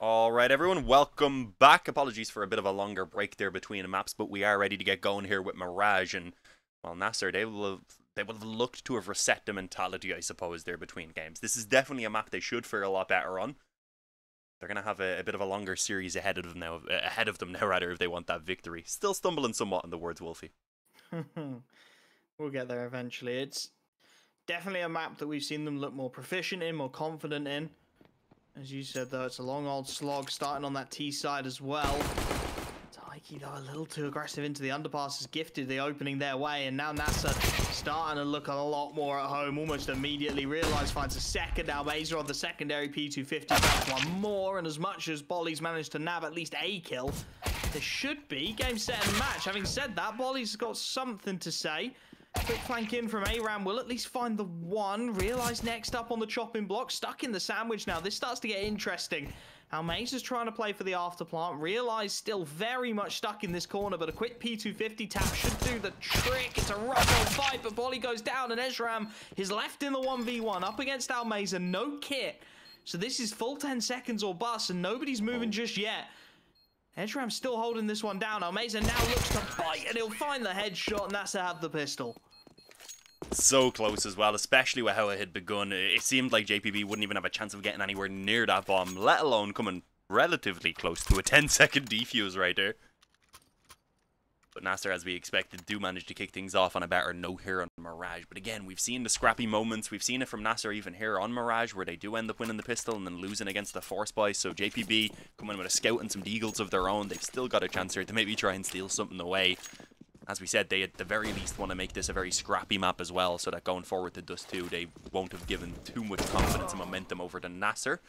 Alright everyone, welcome back. Apologies for a bit of a longer break there between maps, but we are ready to get going here with Mirage. And, well, NASR, they will have looked to have reset the mentality, I suppose, there between games. This is definitely a map they should fare a lot better on. They're going to have a bit of a longer series ahead of them now, if they want that victory. Still stumbling somewhat in the words, Wolfie. We'll get there eventually. It's definitely a map that we've seen them look more proficient in, more confident in. As you said, though, it's a long old slog starting on that T side as well. Taiki, though, a little too aggressive into the underpass, has gifted the opening their way, and now NASR starting to look a lot more at home almost immediately. Realize finds a second. Now NASR on the secondary P250, that's one more, and as much as Bolly's managed to nab at least a kill, there should be game, set, and match. Having said that, Bolly's got something to say. Quick flank in from ARAM will at least find the one. Realize next up on the chopping block, stuck in the sandwich now. This starts to get interesting. Almaze is trying to play for the afterplant. Realize still very much stuck in this corner, but a quick P250 tap should do the trick. It's a rough old fight, but Bolly goes down, and Ezram is left in the 1v1 up against Almaze and no kit. So this is full 10 seconds or bust, and nobody's moving just yet. Ezram's still holding this one down. Almaze now looks to bite, and he'll find the headshot, and that's to have the pistol. So close as well, especially with how it had begun. It seemed like JPB wouldn't even have a chance of getting anywhere near that bomb, let alone coming relatively close to a 10-second defuse right there. But NASR, as we expected, do manage to kick things off on a better note here on Mirage. But again, we've seen the scrappy moments. We've seen it from NASR even here on Mirage, where they do end up winning the pistol and then losing against the force buy. So JPB coming with a scout and some deagles of their own. They've still got a chance here to maybe try and steal something away. As we said, they at the very least want to make this a very scrappy map as well, so that going forward to Dust 2, they won't have given too much confidence and momentum over to NASR.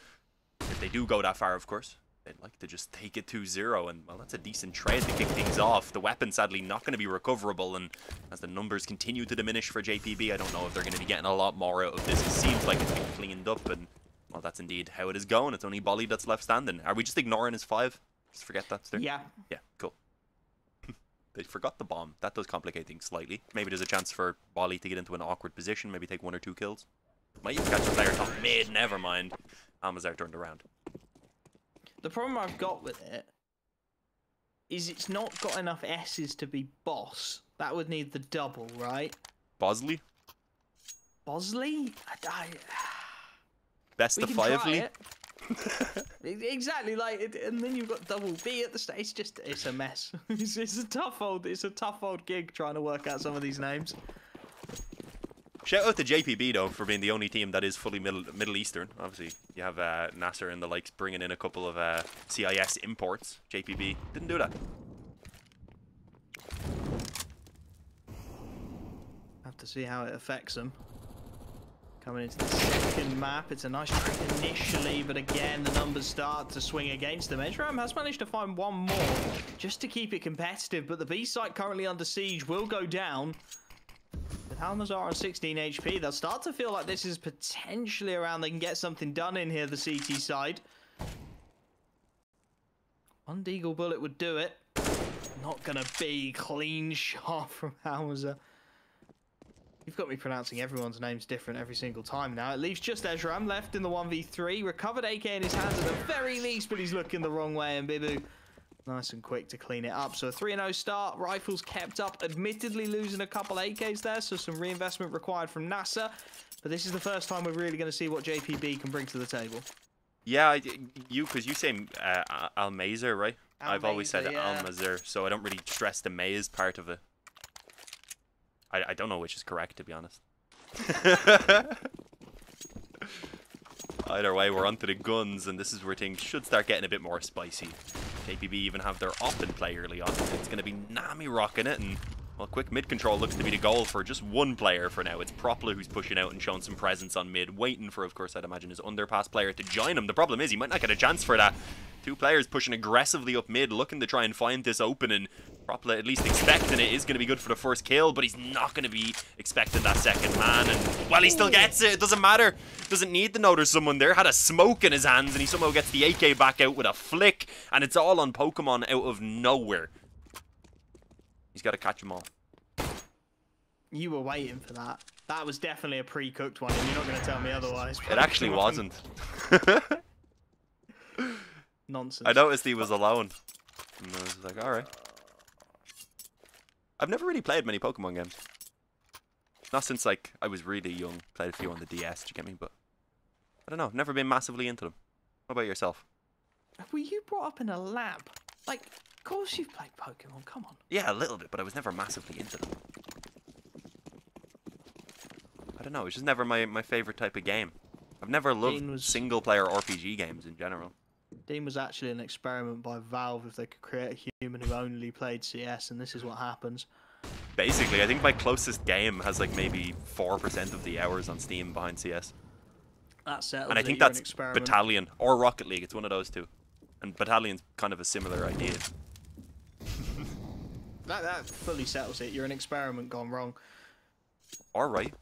If they do go that far, of course, they'd like to just take it 2-0, and, well, that's a decent trade to kick things off. The weapon, sadly, not going to be recoverable, and as the numbers continue to diminish for JPB, I don't know if they're going to be getting a lot more out of this. It seems like it's been cleaned up, and, well, that's indeed how it is going. It's only Bolly that's left standing. Are we just ignoring his 5? Just forget that's there? Yeah. Yeah, cool. They forgot the bomb. That does complicate things slightly. Maybe there's a chance for Bolly to get into an awkward position, maybe take 1 or 2 kills. Might even catch a player top mid, never mind. NASR turned around. The problem I've got with it is it's not got enough S's to be boss. That would need the double, right? Bosley? Bosley? Best of 5 Lee? Exactly, like, and then you've got double B at the stage. It's a mess. it's a tough old gig trying to work out some of these names. Shout out to JPB though for being the only team that is fully Middle Eastern. Obviously, you have NASR and the likes bringing in a couple of CIS imports. JPB didn't do that. Have to see how it affects them. Coming into the second map, it's a nice track initially, but again, the numbers start to swing against them. Ezram has managed to find one more just to keep it competitive, but the B site currently under siege will go down. With NASR on 16 HP, they'll start to feel like this is potentially around they can get something done in here, the CT side. One deagle bullet would do it. Not gonna be clean shot from NASR. You've got me pronouncing everyone's names different every single time now. It leaves just Ezram left in the 1v3. Recovered AK in his hands at the very least, but he's looking the wrong way. And Bibu, nice and quick to clean it up. So a 3-0 start. Rifles kept up. Admittedly losing a couple AKs there, so some reinvestment required from NASR. But this is the first time we're really going to see what JPB can bring to the table. Yeah, because you say Almazer, right? I've always said yeah. Almazer, so I don't really stress the Maze part of it. I don't know which is correct, to be honest. Either way, we're onto the guns, and this is where things should start getting a bit more spicy. JPB even have their op in play early on. It's going to be Nami rocking it, and, well, quick mid control looks to be the goal for just one player for now. It's Propleh who's pushing out and showing some presence on mid, waiting for, of course, I'd imagine his underpass player to join him. The problem is he might not get a chance for that. 2 players pushing aggressively up mid, looking to try and find this opening. Propleh at least expecting it is going to be good for the first kill, but he's not going to be expecting that second man. And, well, he still gets it. It doesn't matter. Doesn't need to know there's someone there. Had a smoke in his hands, and he somehow gets the AK back out with a flick. And it's all on Pokemon out of nowhere. He's got to catch them all. You were waiting for that. That was definitely a pre-cooked one, and you're not going to tell me otherwise. It actually wasn't. nonsense. I noticed he was alone. And I was like, alright. I've never really played many Pokemon games. Not since, like, I was really young. Played a few on the DS, do you get me? But, I don't know. Never been massively into them. What about yourself? Were you brought up in a lab? Like, of course you've played Pokemon, come on. Yeah, a little bit, but I was never massively into them. I don't know, it's just never my favourite type of game. I've never loved single-player RPG games in general. Dean was actually an experiment by Valve if they could create a human who only played CS, and this is what happens. Basically, I think my closest game has like maybe 4% of the hours on Steam behind CS. That settles And I it, think you're an that's experiment. Battalion or Rocket League, it's one of those two. And Battalion's kind of a similar idea. That fully settles it, you're an experiment gone wrong. Alright.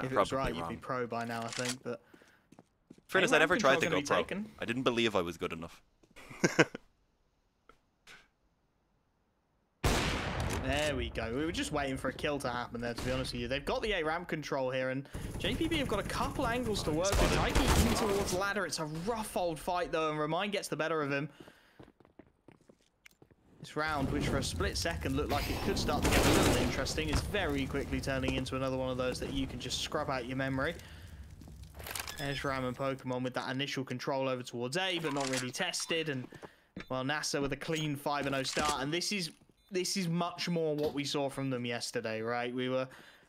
If it was right, you'd be pro by now, I think, but... Fairness, I never tried to go pro. Taken. I didn't believe I was good enough. There we go. We were just waiting for a kill to happen there, to be honest with you. They've got the A-ramp control here, and JPB have got a couple angles to work with. Taiki in towards ladder. It's a rough old fight, though, and Remind gets the better of him. This round, which for a split second looked like it could start to get a little interesting, is very quickly turning into another one of those that you can just scrub out your memory. There's Ram and Pokemon with that initial control over towards A, but not really tested, and, well, NASA with a clean 5-0 start, and this is much more what we saw from them yesterday, right? We were,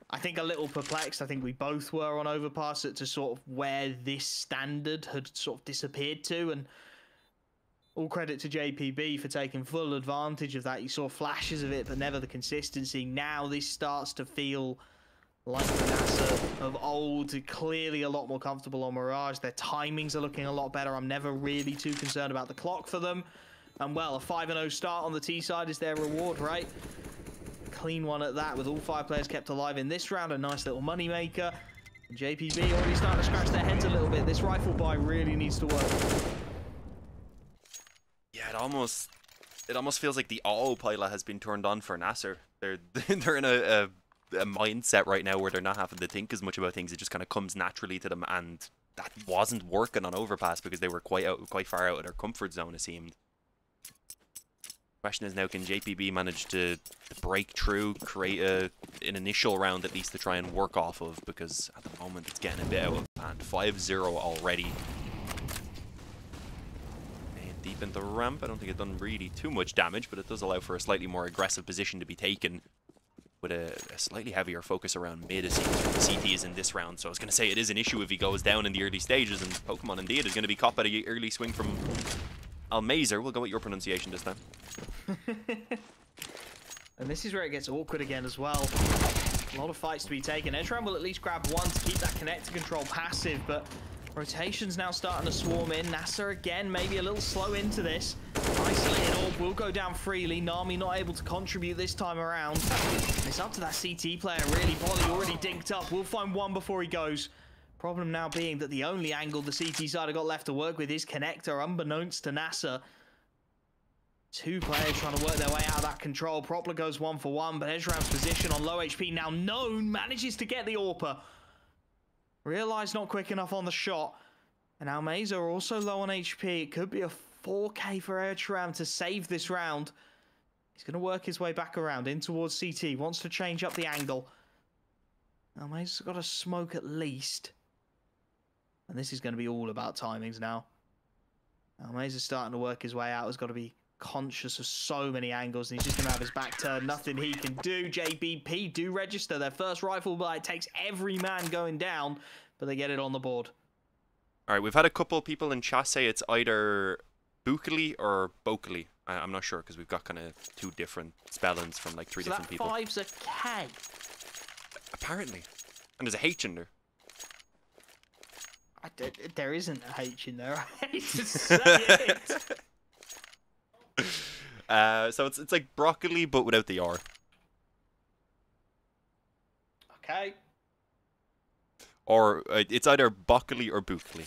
I think, a little perplexed. I think we both were on Overpass to sort of where this standard had sort of disappeared to, and all credit to JPB for taking full advantage of that. You saw flashes of it, but never the consistency. Now this starts to feel like the NASR of old, clearly a lot more comfortable on Mirage. Their timings are looking a lot better. I'm never really too concerned about the clock for them. And, well, a 5-0 start on the T side is their reward, right? Clean one at that, with all 5 players kept alive in this round. A nice little money maker. And JPB already starting to scratch their heads a little bit. This rifle buy really needs to work. Yeah, it almost feels like the autopilot has been turned on for NASR. They're in a mindset right now where they're not having to think as much about things. It just kind of comes naturally to them, and that wasn't working on Overpass because they were quite far out of their comfort zone, it seemed. Question is now, can JPB manage to break through, create an initial round at least to try and work off of, because at the moment it's getting a bit out of hand. 5-0 already. And deep into ramp, I don't think it's done really too much damage, but it does allow for a slightly more aggressive position to be taken with a slightly heavier focus around mid, as CT is in this round. So I was going to say it is an issue if he goes down in the early stages, and Pokemon indeed is going to be caught by the early swing from Almazer. We'll go with your pronunciation this time. And this is where it gets awkward again as well. A lot of fights to be taken. Edgeram will at least grab one to keep that connector control passive, but rotation's now starting to swarm in. NASR again, maybe a little slow into this. Isolated orb will go down freely. Nami not able to contribute this time around. It's up to that CT player, really. Polly already dinked up. We'll find one before he goes. Problem now being that the only angle the CT side have got left to work with is connector, unbeknownst to NASR. 2 players trying to work their way out of that control. Propleh goes 1-for-1, but Edgeram's position on low HP now known, manages to get the AWPer. Realised not quick enough on the shot. And Almazer also low on HP. It could be a 4K for Edgeram to save this round. He's going to work his way back around in towards CT. Wants to change up the angle. Almazer's got to smoke at least. And this is going to be all about timings now. Almazer's starting to work his way out. Has got to be conscious of so many angles, and he's just going to have his back turned. Nothing he can do. JBP do register their first rifle, but it takes every man going down, but they get it on the board. All right, we've had a couple people in chat say it's either Bookily or Bokely. I'm not sure, because we've got kind of 2 different spellings from like 3 different people. So that 5's a K. Apparently. And there's a H in there. There isn't a H in there. I hate to say it. So it's like broccoli, but without the R. Okay. Or it's either broccoli or bookly.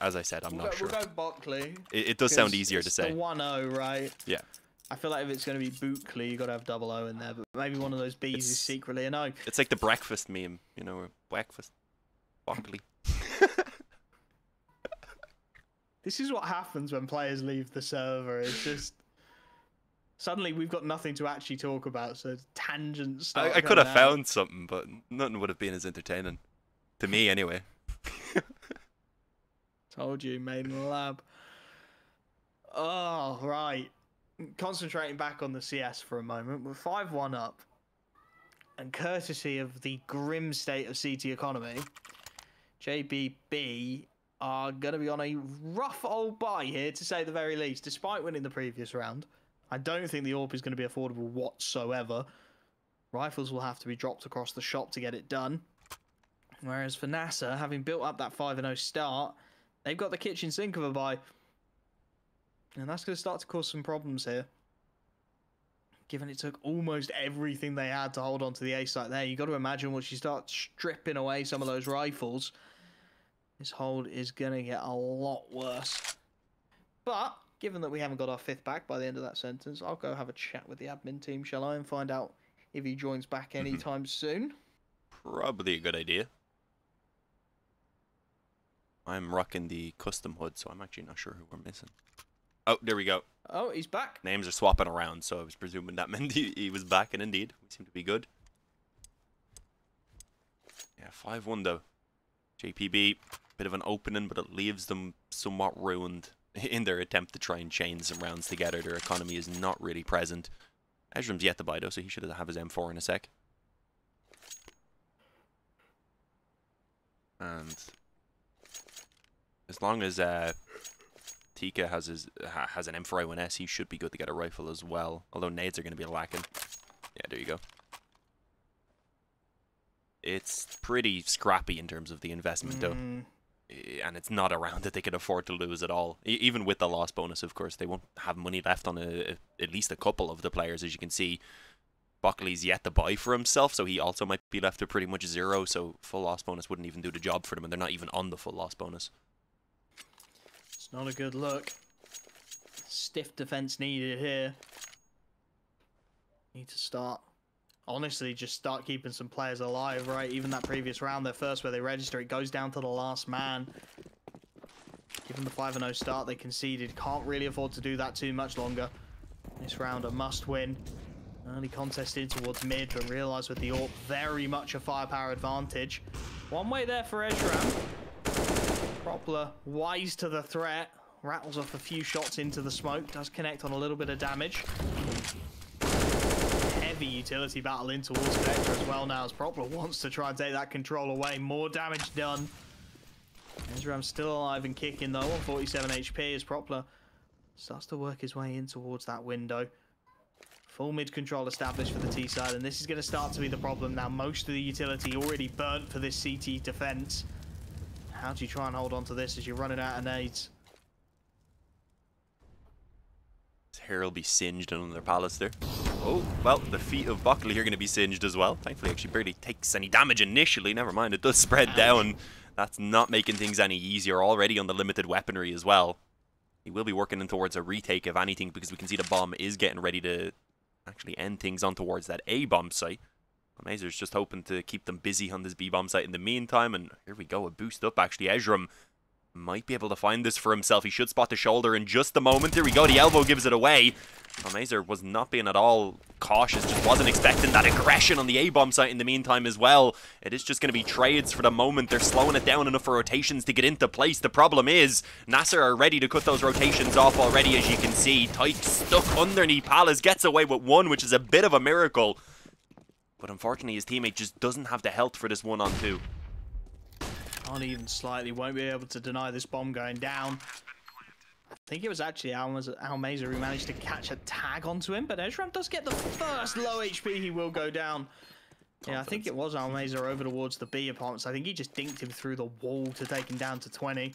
As I said, I'm not sure. We'll go Bockley. It does sound easier to say. It's the 1-0, right? Yeah. I feel like if it's going to be Bookley, you got to have double O in there. But maybe one of those B's is secretly an O. It's like the breakfast meme, you know, breakfast. Broccoli. This is what happens when players leave the server. It's just suddenly we've got nothing to actually talk about, so tangents start I could have coming out. found something, but nothing would have been as entertaining. To me, anyway. Told you, made in the lab. Oh, right. Concentrating back on the CS for a moment. We're 5-1 up. And courtesy of the grim state of CT economy, JBB are going to be on a rough old bye here, to say the very least, despite winning the previous round. I don't think the AWP is going to be affordable whatsoever. Rifles will have to be dropped across the shop to get it done. Whereas for NASR, having built up that 5-0 start, they've got the kitchen sink of a bye. And that's going to start to cause some problems here. Given it took almost everything they had to hold on to the A site there, you got to imagine once you start stripping away some of those rifles, this hold is going to get a lot worse. But given that we haven't got our 5th back by the end of that sentence, I'll go have a chat with the admin team, shall I, and find out if he joins back anytime soon. Probably a good idea. I'm rocking the custom hood, so I'm actually not sure who we're missing. Oh, there we go. Oh, he's back. Names are swapping around, so I was presuming that meant he was back, and indeed, we seem to be good. Yeah, 5-1 though. JPB, bit of an opening, but it leaves them somewhat ruined in their attempt to try and chain some rounds together. Their economy is not really present. Ezram's yet to buy though, so he should have his M4 in a sec. And as long as Tika has an M4A1S, he should be good to get a rifle as well. Although nades are going to be lacking. Yeah, there you go. It's pretty scrappy in terms of the investment, though. And it's not a round that they can afford to lose at all. Even with the loss bonus, of course, they won't have money left on at least a couple of the players. As you can see, Buckley's yet to buy for himself, so he also might be left to pretty much zero. So full loss bonus wouldn't even do the job for them, and they're not even on the full loss bonus. It's not a good look. Stiff defense needed here. Need to start. Honestly, just start keeping some players alive, right? Even that previous round, their first where they register, it goes down to the last man. Given the 5-0 start they conceded, can't really afford to do that too much longer. This round a must win. Early contest in towards mid, but realise with the AWP, very much a firepower advantage. One way there for Ezram. Propleh, wise to the threat. Rattles off a few shots into the smoke. Does connect on a little bit of damage. Heavy utility battle in towards Vector as well now, as Propleh wants to try and take that control away. More damage done. Ezram's still alive and kicking though on 47 HP as Propleh starts to work his way in towards that window. Full mid control established for the T side, and this is going to start to be the problem now. Most of the utility already burnt for this CT defense. How do you try and hold on to this as you're running out of nades? His hair will be singed on their palace there. Oh, well, the feet of Buckley are going to be singed as well. Thankfully, actually barely takes any damage initially. Never mind, it does spread down. That's not making things any easier. Already on the limited weaponry as well. He will be working in towards a retake, if anything, because we can see the bomb is getting ready to actually end things on towards that A-bomb site. Mazer's just hoping to keep them busy on this B-bomb site in the meantime, and here we go, a boost up actually. Ezram might be able to find this for himself. He should spot the shoulder in just a moment. There we go, the elbow gives it away. Mazer was not being at all cautious, just wasn't expecting that aggression on the A-bomb site in the meantime as well. It is just going to be trades for the moment. They're slowing it down enough for rotations to get into place. The problem is, NASR are ready to cut those rotations off already, as you can see. Tyke stuck underneath Palace, gets away with one, which is a bit of a miracle. But unfortunately, his teammate just doesn't have the health for this 1-on-2. Not even slightly, won't be able to deny this bomb going down. I think it was actually Almazer who managed to catch a tag onto him, but Ezram does get the first low HP. He will go down. Yeah, I think it was Almazer over towards the B apartments. I think he just dinked him through the wall to take him down to 20.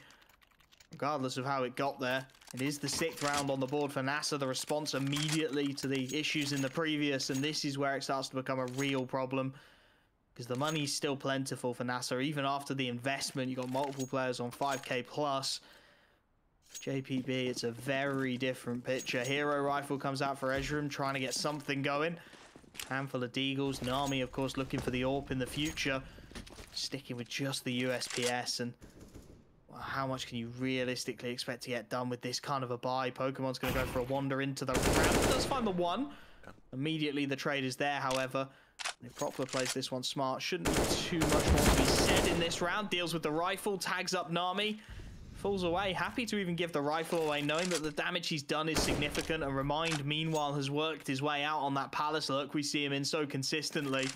Regardless of how it got there, it is the 6th round on the board for NASR. The response immediately to the issues in the previous, and this is where it starts to become a real problem. Because the money's still plentiful for NASR. Even after the investment, you've got multiple players on 5k plus. JPB, it's a very different picture. Hero rifle comes out for Ezram, trying to get something going. Handful of deagles. Nami, of course, looking for the AWP in the future. Sticking with just the USPS, and Well, how much can you realistically expect to get done with this kind of a buy? Pokemon's going to go for a wander into the round. Does find the one. Immediately the trade is there, however. If Propleh plays this one smart, shouldn't be too much more to be said in this round. Deals with the rifle, tags up Nami. Falls away, happy to even give the rifle away, knowing that the damage he's done is significant. And Remind, meanwhile, has worked his way out on that Palace look we see him in so consistently.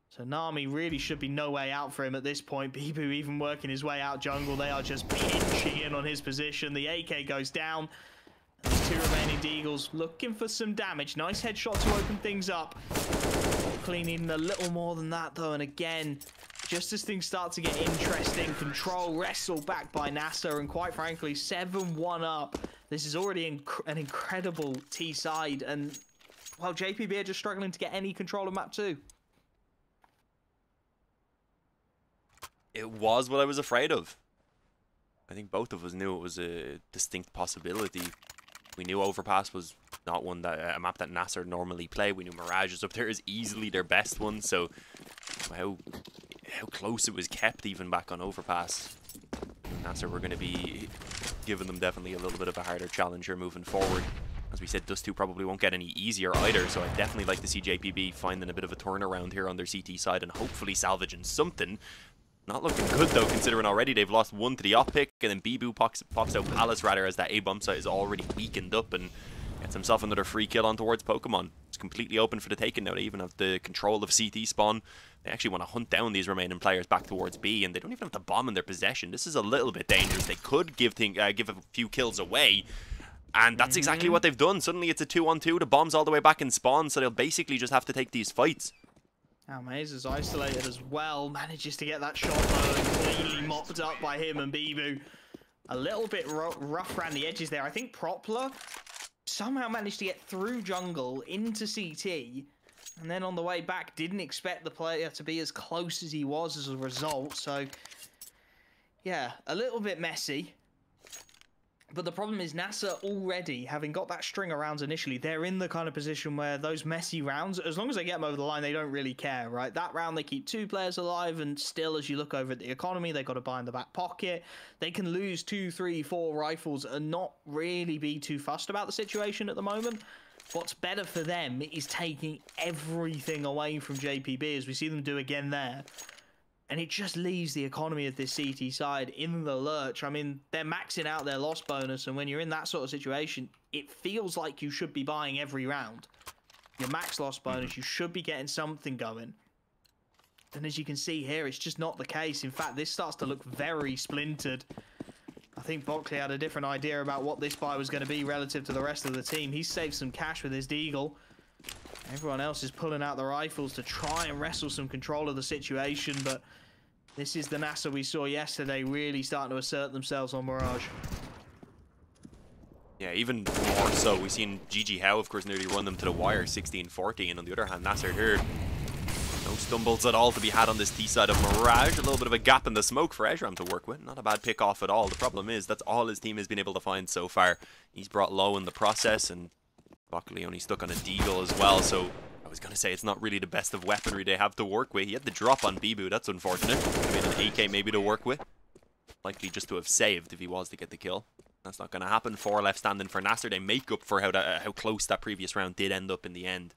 So Nami really should be no way out for him at this point. Bibu even working his way out jungle. They are just pinching in on his position. The AK goes down. And there's 2 remaining Deagles looking for some damage. Nice headshot to open things up. Cleaning a little more than that, though. And again, just as things start to get interesting, control wrestled back by NASR, and quite frankly, 7-1 up. This is already an incredible T side, and well, JPB are just struggling to get any control of map 2. It was what I was afraid of. I think both of us knew it was a distinct possibility. We knew Overpass was not one that a map that NASR normally play. We knew Mirage is up there as easily their best one. So how close it was kept even back on Overpass. NASR were going to be giving them definitely a little bit of a harder challenger moving forward. As we said, Dust 2 probably won't get any easier either. So I'd definitely like to see JPB finding a bit of a turnaround here on their CT side and hopefully salvaging something. Not looking good though, considering already they've lost 1 to the op pick, and then Bibu pops out Palace rather, as that A-bomb site is already weakened up, and gets himself another free kill on towards Pokemon. It's completely open for the taking now. They even have the control of CT spawn. They actually want to hunt down these remaining players back towards B, and they don't even have the bomb in their possession. This is a little bit dangerous. They could give a few kills away, and that's exactly what they've done. Suddenly it's a 2-on-2. The bomb's all the way back in spawn, so they'll basically just have to take these fights. Maze is isolated as well, manages to get that shot cleanly mopped up by him and Bibu. A little bit rough around the edges there. I think Propleh somehow managed to get through jungle into CT, and then on the way back didn't expect the player to be as close as he was as a result. So yeah, a little bit messy. But the problem is NASR already, having got that string of rounds initially, they're in the kind of position where those messy rounds, as long as they get them over the line, they don't really care, right? That round, they keep 2 players alive, and still, as you look over at the economy, they got to buy in the back pocket. They can lose 2, 3, 4 rifles and not really be too fussed about the situation at the moment. What's better for them is taking everything away from JPB, as we see them do again there. And it just leaves the economy of this CT side in the lurch. I mean, they're maxing out their loss bonus, and when you're in that sort of situation, it feels like you should be buying every round. Your max loss bonus, you should be getting something going. And as you can see here, it's just not the case. In fact, this starts to look very splintered. I think Bockley had a different idea about what this buy was going to be relative to the rest of the team. He saved some cash with his Deagle. Everyone else is pulling out the rifles to try and wrestle some control of the situation, but this is the NASR we saw yesterday really starting to assert themselves on Mirage. Yeah, even more so. We've seen GG Howe, of course, nearly run them to the wire, 16-14. On the other hand, NASR here, no stumbles at all to be had on this T side of Mirage. A little bit of a gap in the smoke for Ezram to work with. Not a bad pick off at all. The problem is that's all his team has been able to find so far. He's brought low in the process, and Bockley only stuck on a Deagle as well, so I was going to say it's not really the best of weaponry they have to work with. He had the drop on Bibu, that's unfortunate. I mean, an AK maybe to work with. Likely just to have saved if he was to get the kill. That's not going to happen. 4 left standing for NASR. They make up for how close that previous round did end up in the end.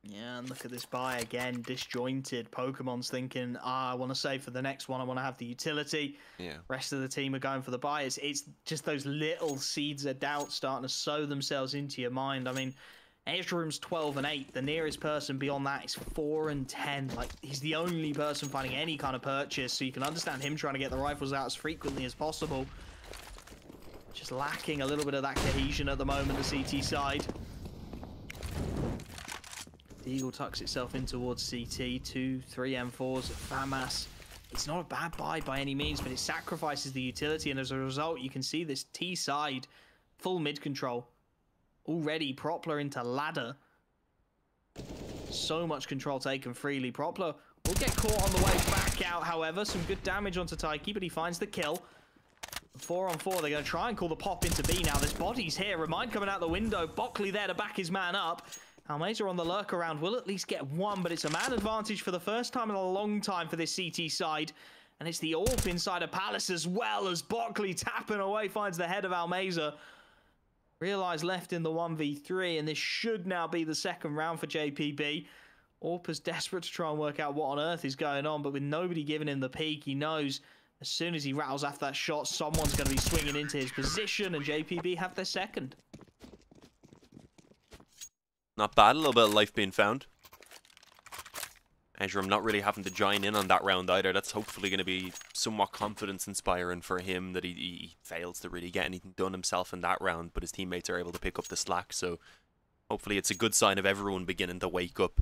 Yeah, and look at this buy again, disjointed. Pokemon's thinking, I want to save for the next one. I want to have the utility. Yeah. Rest of the team are going for the buy. It's just those little seeds of doubt starting to sow themselves into your mind. I mean, Ezram's 12-8. The nearest person beyond that is 4-10. Like, he's the only person finding any kind of purchase, so you can understand him trying to get the rifles out as frequently as possible. Just lacking a little bit of that cohesion at the moment, the CT side. The Eagle tucks itself in towards CT. 2, 3 M4s at FAMAS. It's not a bad buy by any means, but it sacrifices the utility, and as a result, you can see this T side full mid control. Already Propleh into ladder. So much control taken freely. Propleh will get caught on the way back out, however. Some good damage onto Taiki, but he finds the kill. 4-on-4, they're going to try and call the pop into B now. This body's here. Remind coming out the window. Bockley there to back his man up. Almeza on the lurk around will at least get one, but it's a man advantage for the first time in a long time for this CT side. And it's the AWP inside of Palace as well, as Bockley tapping away finds the head of Almeza. Realize left in the 1v3, and this should now be the second round for JPB. AWP is desperate to try and work out what on earth is going on, but with nobody giving him the peek, he knows as soon as he rattles after that shot, someone's going to be swinging into his position, and JPB have their second. Not bad, a little bit of life being found. Ezram not really having to join in on that round either. That's hopefully going to be somewhat confidence-inspiring for him, that he fails to really get anything done himself in that round, but his teammates are able to pick up the slack, so hopefully it's a good sign of everyone beginning to wake up.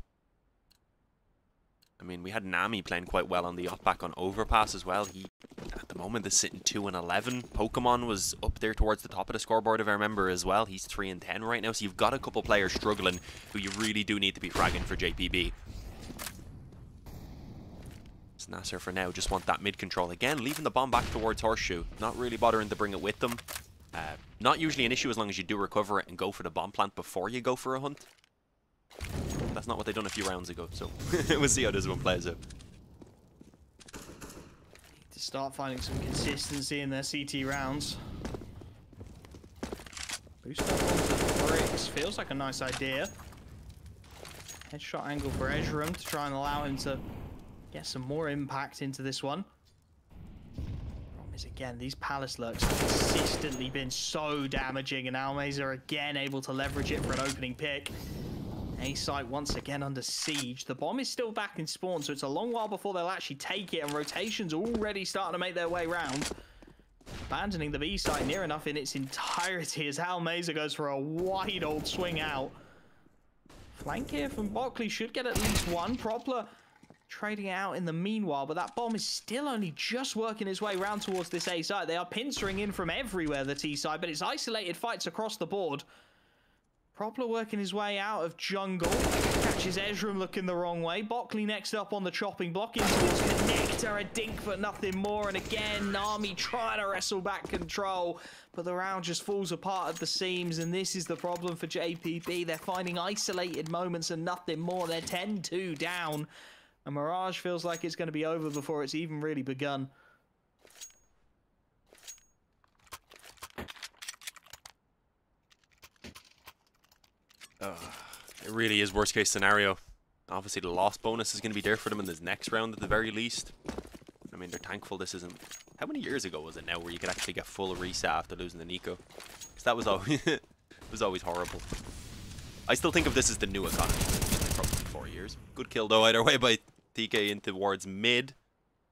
I mean, we had Nami playing quite well on the up-back on Overpass as well. He, at the moment, is sitting 2-11. Pokemon was up there towards the top of the scoreboard, if I remember, as well. He's 3-10 right now, so you've got a couple players struggling who you really do need to be fragging for JPB. NASR for now just want that mid control again, leaving the bomb back towards Horseshoe, not really bothering to bring it with them. Not usually an issue as long as you do recover it and go for the bomb plant before you go for a hunt. That's not what they done a few rounds ago, so we'll see how this one plays out. To start finding some consistency in their CT rounds. Boost up onto the bricks feels like a nice idea. Headshot angle for Ezram to try and allow him to get some more impact into this one. Problem is, again, these Palace lurks have consistently been so damaging, and Almeza are again able to leverage it for an opening pick. A site once again under siege. The bomb is still back in spawn, so it's a long while before they'll actually take it, and rotations already starting to make their way round. Abandoning the B site near enough in its entirety as Almeza goes for a wide old swing out. Flank here from Bockley should get at least one. Propleh trading it out in the meanwhile, but that bomb is still only just working its way round towards this A site. They are pincering in from everywhere, the T side, but it's isolated fights across the board. Propleh working his way out of jungle. Catches Ezram looking the wrong way. Bockley next up on the chopping block in towards Connector. A dink but nothing more. And again, Nami trying to wrestle back control, but the round just falls apart at the seams. And this is the problem for JPB. They're finding isolated moments and nothing more. They're 10-2 down. And Mirage feels like it's going to be over before it's even really begun. It really is worst case scenario. Obviously the loss bonus is going to be there for them in this next round at the very least. I mean, they're thankful this isn't... How many years ago was it now where you could actually get full reset after losing the Nico? Because that was always, it was always horrible. I still think of this as the new economy. Probably 4 years. Good kill though either way by TK in towards mid.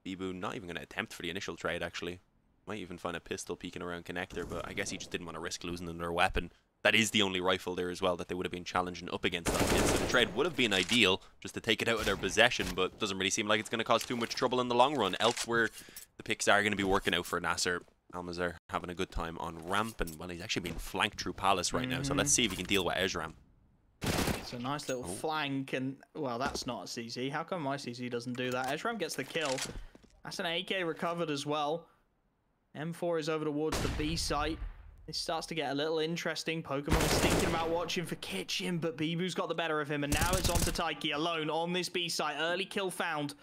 Bibu not even going to attempt for the initial trade actually. Might even find a pistol peeking around Connector, but I guess he just didn't want to risk losing another weapon. That is the only rifle there as well that they would have been challenging up against that kid. So the trade would have been ideal just to take it out of their possession, but doesn't really seem like it's going to cause too much trouble in the long run. Elsewhere, the picks are going to be working out for NASR. Almeza having a good time on ramp, and well, he's actually being flanked through Palace right now. So let's see if he can deal with Ezram. It's a nice little flank, and well, that's not a CC. How come my CC doesn't do that? Ezram gets the kill. That's an AK recovered as well. M4 is over towards the B site. This starts to get a little interesting. Pokemon is thinking about watching for Kitchen, but Bibu's got the better of him, and now it's on to Taiki alone on this B site. Early kill found.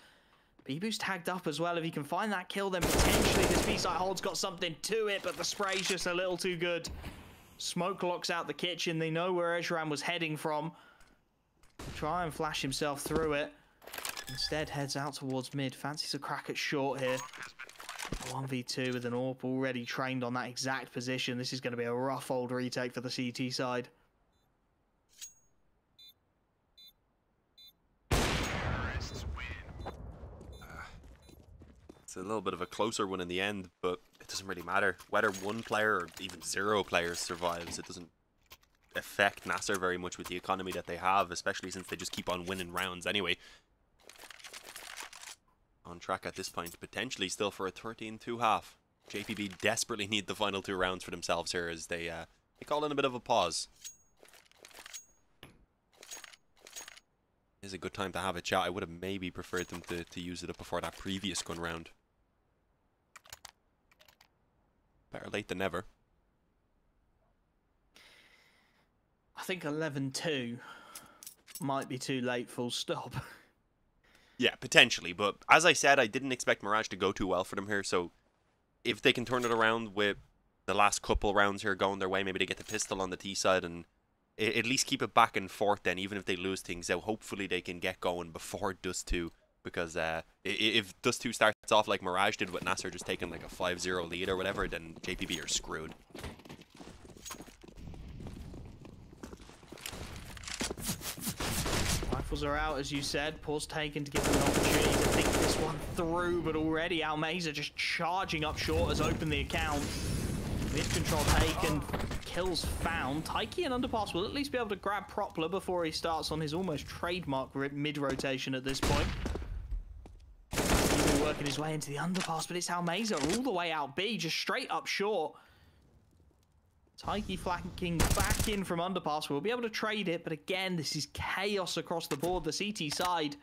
Bibu's tagged up as well. If he can find that kill, then potentially this B site hold's got something to it, but the spray's just a little too good. Smoke locks out the Kitchen. They know where Ezram was heading from. Try and flash himself through it. Instead, heads out towards mid. Fancies a crack at short here. 1v2 with an AWP already trained on that exact position. This is going to be a rough old retake for the CT side. It's a little bit of a closer one in the end, but it doesn't really matter. Whether one player or even 0 players survives, it doesn't affect NASR very much with the economy that they have, especially since they just keep on winning rounds anyway. On track at this point, potentially still for a 13-2 half. JPB desperately need the final 2 rounds for themselves here as they call in a bit of a pause. Is a good time to have a chat. I would have maybe preferred them to use it up before that previous gun round. Better late than never. I think 11-2 might be too late, full stop. Yeah, potentially. But as I said, I didn't expect Mirage to go too well for them here. So if they can turn it around with the last couple rounds here going their way, maybe they get the pistol on the T side and at least keep it back and forth then, even if they lose things out. Hopefully they can get going before Dust 2. Because if Dust 2 starts off like Mirage did with NASR just taking like a 5-0 lead or whatever, then JPB are screwed. Rifles are out, as you said. Pause taken to give them an opportunity to think this one through, but already Almeza just charging up short has opened the account. Mid control taken, kills found. Taiki and Underpass will at least be able to grab Propleh before he starts on his almost trademark mid-rotation at this point. He's working his way into the Underpass, but it's Almeza all the way out B, just straight up short. Taiki flanking back in from Underpass. We'll be able to trade it, but again, this is chaos across the board. The CT side,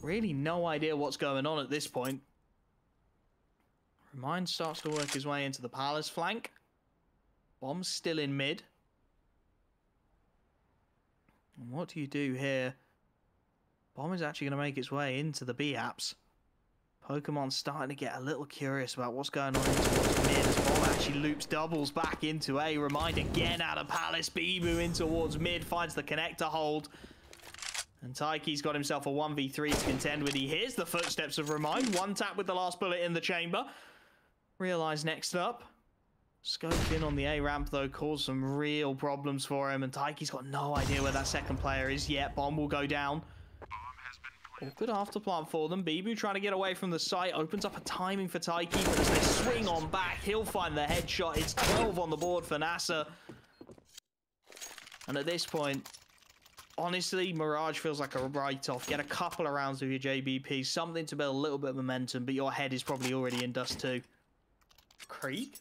really no idea what's going on at this point. Remind starts to work his way into the Palace flank. Bomb's still in mid. And what do you do here? Bomb is actually going to make its way into the B apps. Pokemon's starting to get a little curious about what's going on towards mid as Bomb actually loops doubles back into A. Remind again out of Palace. Bibu in towards mid, finds the connector hold. And Taiki's got himself a 1v3 to contend with. He hears the footsteps of Remind. One tap with the last bullet in the chamber. Realize next up. Scope in on the A ramp though caused some real problems for him. And Taiki's got no idea where that second player is yet. Bomb will go down. Awkward afterplant for them. Bibu trying to get away from the site. Opens up a timing for Taiki, but as they swing on back, he'll find the headshot. It's 12 on the board for NASR. And at this point, honestly, Mirage feels like a write-off. Get a couple of rounds with your JBP, something to build a little bit of momentum, but your head is probably already in dust too. Creek?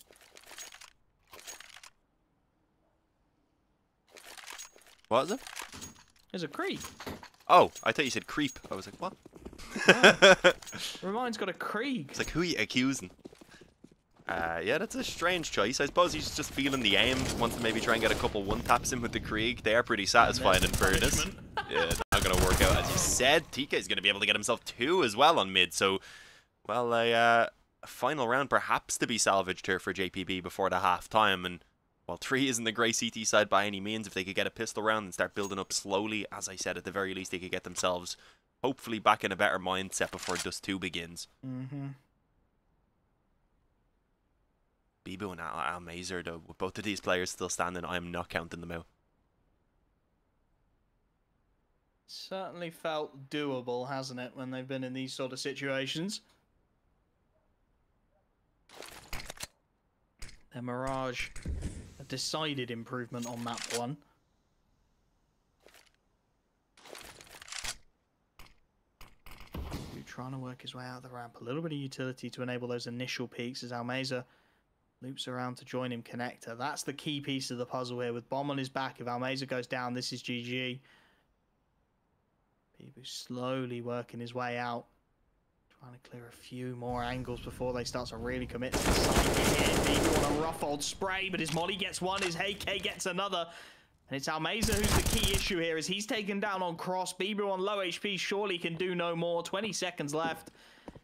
What is it? There's a creek. Oh, I thought you said creep. I was like, what? Oh. Remind's got a Krieg. It's like, who are you accusing? Yeah, that's a strange choice. I suppose he's just feeling the aim. Wants to maybe try and get a couple one-taps in with the Krieg. They are pretty satisfying in fairness. Yeah, it's not going to work out. As you said, TK is going to be able to get himself 2 as well on mid. So, well, a final round perhaps to be salvaged here for JPB before the half-time. And while 3 isn't the great CT side by any means, if they could get a pistol round and start building up slowly, as I said, at the very least they could get themselves hopefully back in a better mindset before Dust 2 begins. Bibu and Almeza, though, with both of these players still standing, I'm not counting them out. Certainly felt doable, hasn't it, when they've been in these sort of situations. The Mirage, a decided improvement on map 1. Trying to work his way out of the ramp. A little bit of utility to enable those initial peaks as Almeza loops around to join him connector. That's the key piece of the puzzle here. With Bomb on his back, if Almeza goes down, this is GG. Bibu slowly working his way out. Trying to clear a few more angles before they start to really commit to the side here. Bibu on a rough old spray, but his Molly gets one, his AK gets another. And it's Almeza who's the key issue here, as he's taken down on cross. Bibu on low HP surely can do no more. 20 seconds left.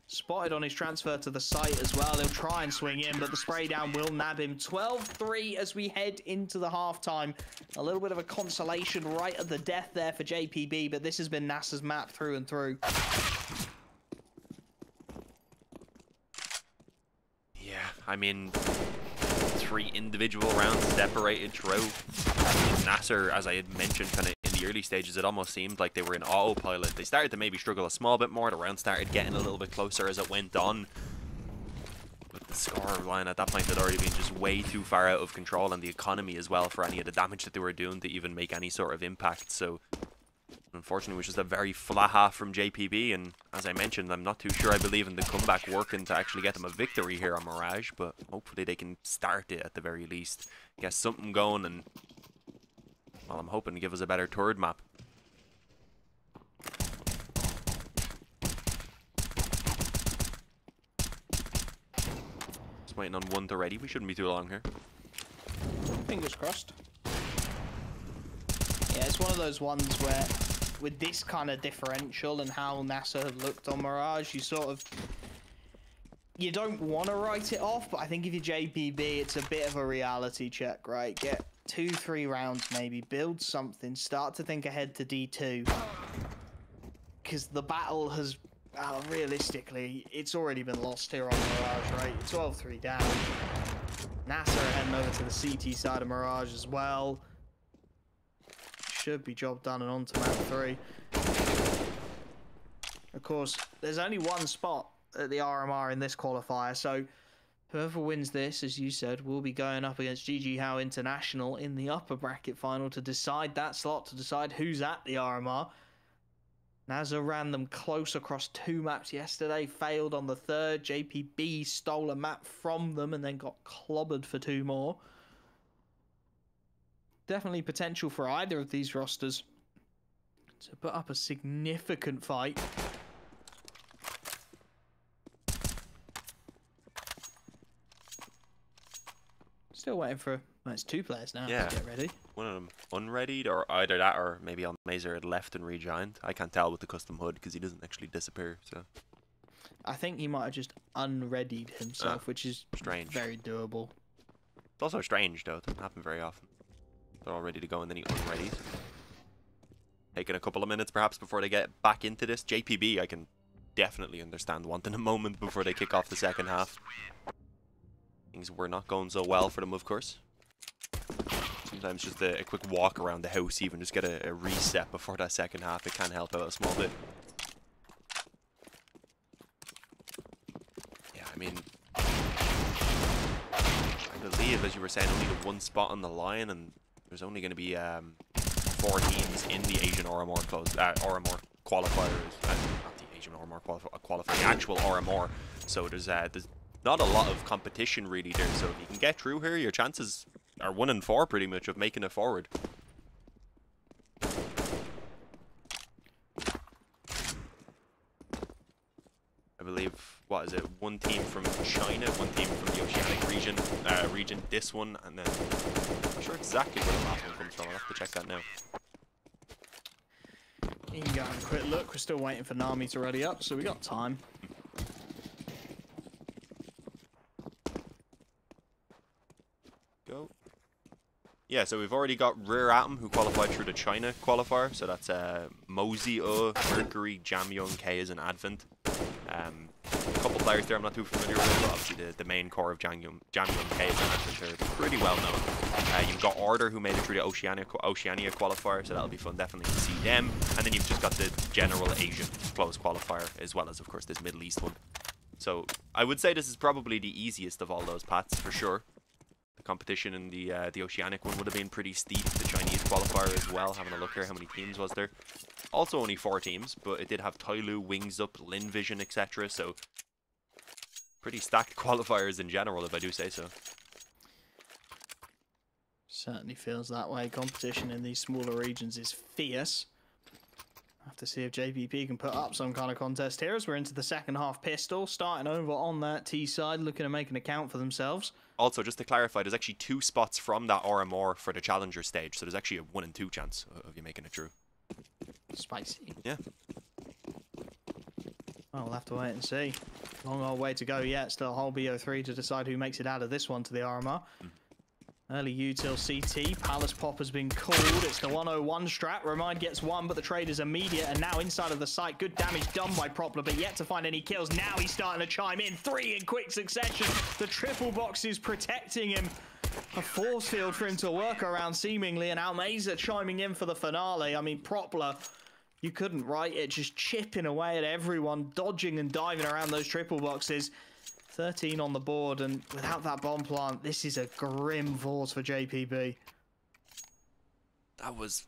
Spotted on his transfer to the site as well. He'll try and swing in, but the spray down will nab him. 12-3 as we head into the halftime. A little bit of a consolation right at the death there for JPB, but this has been NASR's map through and through. Yeah, I mean, 3 individual rounds separated through. NASR, as I had mentioned, kind of in the early stages, it almost seemed like they were in autopilot. They started to maybe struggle a small bit more. The round started getting a little bit closer as it went on. But the score line at that point had already been just way too far out of control, and the economy as well for any of the damage that they were doing to even make any sort of impact. So, unfortunately, it was just a very flat half from JPB, and as I mentioned, I'm not too sure I believe in the comeback working to actually get them a victory here on Mirage, but hopefully they can start it at the very least. Get something going, and well, I'm hoping to give us a better third map. Just waiting on 1 to ready. We shouldn't be too long here. Fingers crossed. Yeah, it's one of those ones where with this kind of differential and how NASR have looked on Mirage, you don't want to write it off, but I think if you're JPB, it's a bit of a reality check, right? Get 2-3 rounds maybe, build something, start to think ahead to D2. Because the battle has, realistically, it's already been lost here on Mirage, right? 12-3 down. NASR are heading over to the CT side of Mirage as well. Should be job done and on to map 3. Of course, there's only one spot at the RMR in this qualifier, so whoever wins this, as you said, will be going up against GG How International in the upper bracket final to decide that slot, to decide who's at the RMR. NASR ran them close across 2 maps yesterday, failed on the 3rd. JPB stole a map from them and then got clobbered for 2 more. Definitely potential for either of these rosters to put up a significant fight. Still waiting for... Well, it's 2 players now. Yeah. Get ready. One of them unreadied, or either that or maybe Almazer had left and rejoined. I can't tell with the custom HUD because he doesn't actually disappear, so... I think he might have just unreadied himself, which is strange. Very doable. It's also strange, though. It doesn't happen very often. They're all ready to go and then he unreadies. Taking a couple of minutes perhaps before they get back into this. JPB, I can definitely understand wanting a moment before they kick off the second half. Things were not going so well for them, of course. Sometimes just a quick walk around the house, even just get a reset before that second half, it can help out a small bit. Yeah, I mean, I believe, as you were saying, only the 1 spot on the line, and there's only going to be 4 teams in the Asian RMR RMR qualifiers, not the Asian RMR qualifier, the actual RMR. So there's not a lot of competition really there. So if you can get through here, your chances are 1 in 4 pretty much of making it forward. I believe, what is it, 1 team from China, 1 team from the Oceanic region, this one, and then I'm not sure exactly where the last one comes from. I'll have to check that now. You can go have a quick look. We're still waiting for Nami to ready up, so we got time. Go. Yeah, so we've already got Rare Atom, who qualified through the China qualifier. So that's Mosey, Mercury, Jamyung, Kays, and Advent. A couple players there I'm not too familiar with, but obviously the main core of Jamyung, Kays, and Advent are pretty well known. You've got Order, who made it through the Oceania qualifier, so that'll be fun definitely to see them. And then you've just got the general Asian close qualifier, as well as, of course, this Middle East one. So I would say this is probably the easiest of all those paths, for sure. The competition in the Oceanic one would have been pretty steep. The Chinese qualifier as well. Having a look here, how many teams was there? Also only 4 teams, but it did have Tyloo, Wings Up, Lin Vision, etc. So pretty stacked qualifiers in general, if I do say so. Certainly feels that way. Competition in these smaller regions is fierce. I have to see if JPP can put up some kind of contest here as we're into the second half pistol. Starting over on that T side, looking to make an account for themselves. Also, just to clarify, there's actually 2 spots from that RMR for the challenger stage, so there's actually a 1 in 2 chance of you making it through. Spicy. Yeah. Well, we'll have to wait and see. Long old way to go yet. Still a whole BO3 to decide who makes it out of this one to the RMR. Early util CT. Palace Pop has been called. It's the 101 strat. Remind gets 1, but the trade is immediate. And now inside of the site. Good damage done by Propleh, but yet to find any kills. Now he's starting to chime in. 3 in quick succession. The triple box is protecting him. A force field for him to work around seemingly. And Almazer chiming in for the finale. I mean, Propleh, you couldn't write it. Just chipping away at everyone. Dodging and diving around those triple boxes. 13 on the board, and without that bomb plant, this is a grim Vors for JPB. That was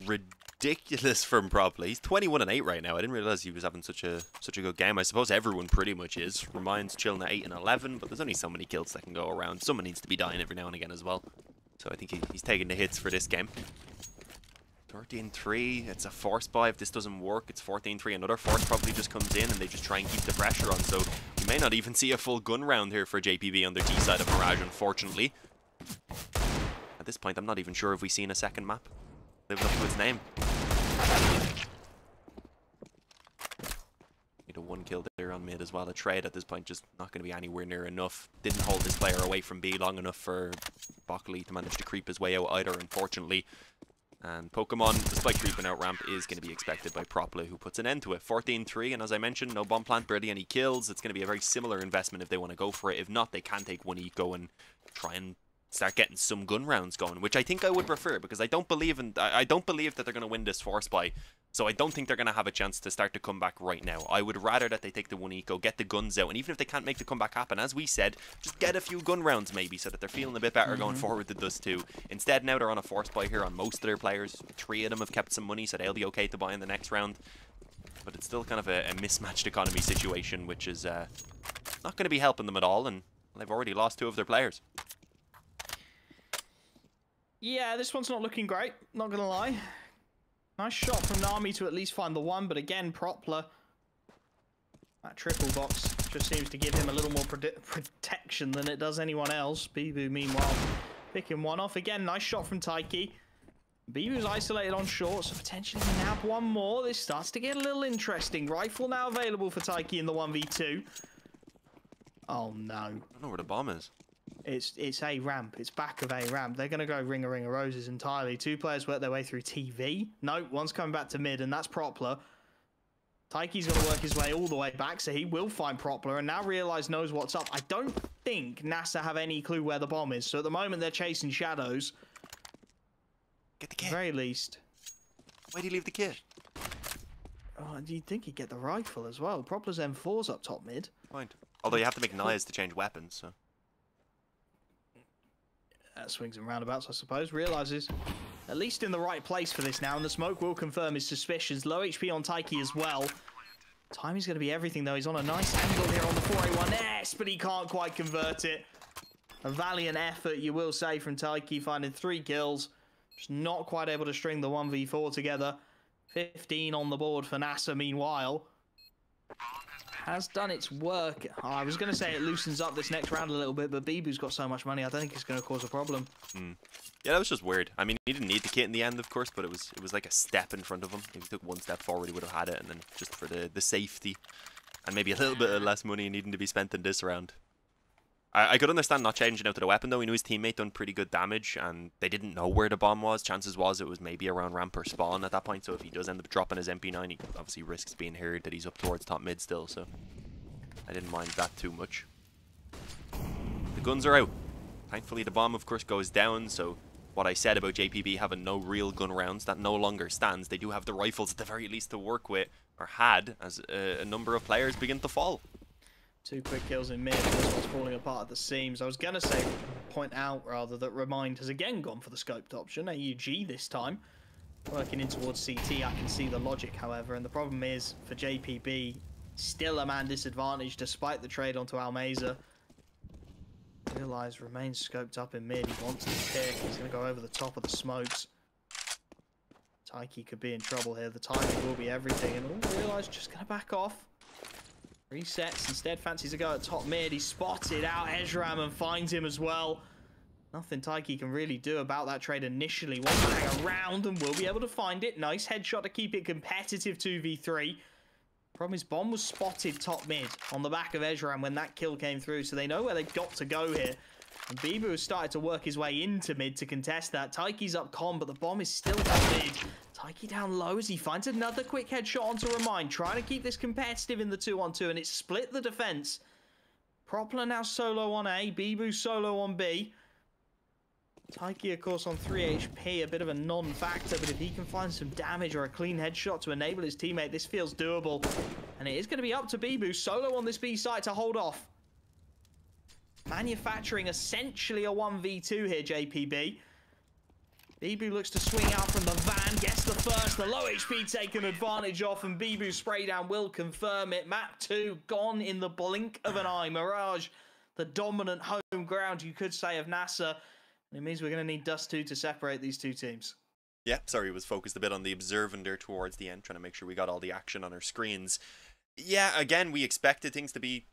ridiculous from Propleh. He's 21 and 8 right now. I didn't realize he was having such a good game. I suppose everyone pretty much is. Remind's chilling at 8 and 11, but there's only so many kills that can go around. Someone needs to be dying every now and again as well. So I think he's taking the hits for this game. 13-3, it's a force buy. If this doesn't work, it's 14-3. Another force probably just comes in and they just try and keep the pressure on. So you may not even see a full gun round here for JPB on their T side of Mirage, unfortunately. At this point, I'm not even sure if we've seen a second map living up to its name. kill there on mid as well. A trade at this point just not going to be anywhere near enough. Didn't hold this player away from B long enough for Broccoli to manage to creep his way out either, unfortunately. And Pokemon, despite creeping out ramp, is going to be expected by Propleh, who puts an end to it. 14-3, and as I mentioned, no bomb plant, barely any kills. It's going to be a very similar investment if they want to go for it. If not, they can take one eco and try and start getting some gun rounds going, which I think I would prefer, because I don't believe that they're going to win this force buy. So I don't think they're going to have a chance to start to come back right now. I would rather that they take the one eco, get the guns out, and even if they can't make the comeback happen, as we said, just get a few gun rounds maybe, so that they're feeling a bit better going forward than Dust 2. Instead, now they're on a force buy here on most of their players. 3 of them have kept some money, so they'll be okay to buy in the next round. But it's still kind of a mismatched economy situation, which is not going to be helping them at all, and they've already lost 2 of their players. Yeah, this one's not looking great, not going to lie. Nice shot from Nami to at least find the one, but again, Propleh, that triple box just seems to give him a little more protection than it does anyone else. Bibu, meanwhile, picking one off. Again, nice shot from Taiki. Bibu's isolated on short, so potentially nab one more. This starts to get a little interesting. Rifle now available for Taiki in the 1v2. Oh, no. I don't know where the bomb is. It's A ramp. It's back of A ramp. They're going to go ring a roses entirely. 2 players work their way through TV. No, one's coming back to mid, and that's Propleh. Taiki's going to work his way all the way back, so he will find Propleh, and now Realize knows what's up. I don't think NASR have any clue where the bomb is, so at the moment they're chasing shadows. Get the kit. At the very least. Why do you leave the kit? Oh, do you think he'd get the rifle as well? Propleh's M4's up top mid. Point. Although you have to make knives to change weapons, so... Swings and roundabouts, I suppose. Realizes at least in the right place for this now, and the smoke will confirm his suspicions. Low HP on Taiki as well. Timing's going to be everything, though. He's on a nice angle here on the 4A1S, but he can't quite convert it. A valiant effort, you will say, from Taiki, finding 3 kills. Just not quite able to string the 1v4 together. 15 on the board for NASR, meanwhile. Has done its work. Oh, I was going to say it loosens up this next round a little bit, but Bibu's got so much money, I don't think it's going to cause a problem. Yeah, that was just weird. I mean, he didn't need the kit in the end, of course, but it was like a step in front of him. If he took 1 step forward, he would have had it, and then just for the safety and maybe a little bit of less money needing to be spent in this round. I could understand not changing out to the weapon, though. He knew his teammate done pretty good damage, and they didn't know where the bomb was. Chances was it was maybe around ramp or spawn at that point, so if he does end up dropping his MP9, he obviously risks being heard that he's up towards top mid still, so I didn't mind that too much. The guns are out. Thankfully, the bomb, of course, goes down, so what I said about JPB having no real gun rounds, that no longer stands. They do have the rifles at the very least to work with, or had, as a number of players begin to fall. 2 quick kills in mid. This one's falling apart at the seams. I was going to say, point out rather, that Remind has again gone for the scoped option. AUG this time. Working in towards CT. I can see the logic, however. And the problem is, for JPB, still a man disadvantage despite the trade onto Almeza. Realize remains scoped up in mid. He wants to pick. He's going to go over the top of the smokes. Taiki could be in trouble here. The timing will be everything. And Realize just going to back off. Resets, instead fancies a go at top mid. He's spotted out Ezram and finds him as well. Nothing Taiki can really do about that trade initially. Wants to hang around and will be able to find it. Nice headshot to keep it competitive 2v3. Problem is, bomb was spotted top mid on the back of Ezram when that kill came through, so they know where they've got to go here. And Bibu has started to work his way into mid to contest that. Taiki's up con, but the bomb is still down mid. Taiki down low as he finds another quick headshot onto Remind, trying to keep this competitive in the 2-on-2, and it's split the defense. Propleh now solo on A, Bibu solo on B. Taiki, of course, on 3 HP, a bit of a non-factor, but if he can find some damage or a clean headshot to enable his teammate, this feels doable. And it is going to be up to Bibu, solo on this B site, to hold off. Manufacturing essentially a 1v2 here, JPB. Bibu looks to swing out from the van, gets the first, the low HP taken advantage of, and Bibu's spray down will confirm it. Map 2 gone in the blink of an eye. Mirage, the dominant home ground, you could say, of NASR. And it means we're going to need Dust 2 to separate these 2 teams. Yeah, sorry, was focused a bit on the observing there towards the end, trying to make sure we got all the action on our screens. Yeah, again, we expected things to be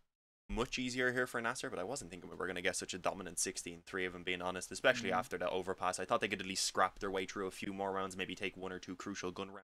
much easier here for NASR, but I wasn't thinking we were going to get such a dominant 16-3 of them, being honest, especially after that overpass. I thought they could at least scrap their way through a few more rounds, maybe take 1 or 2 crucial gun rounds.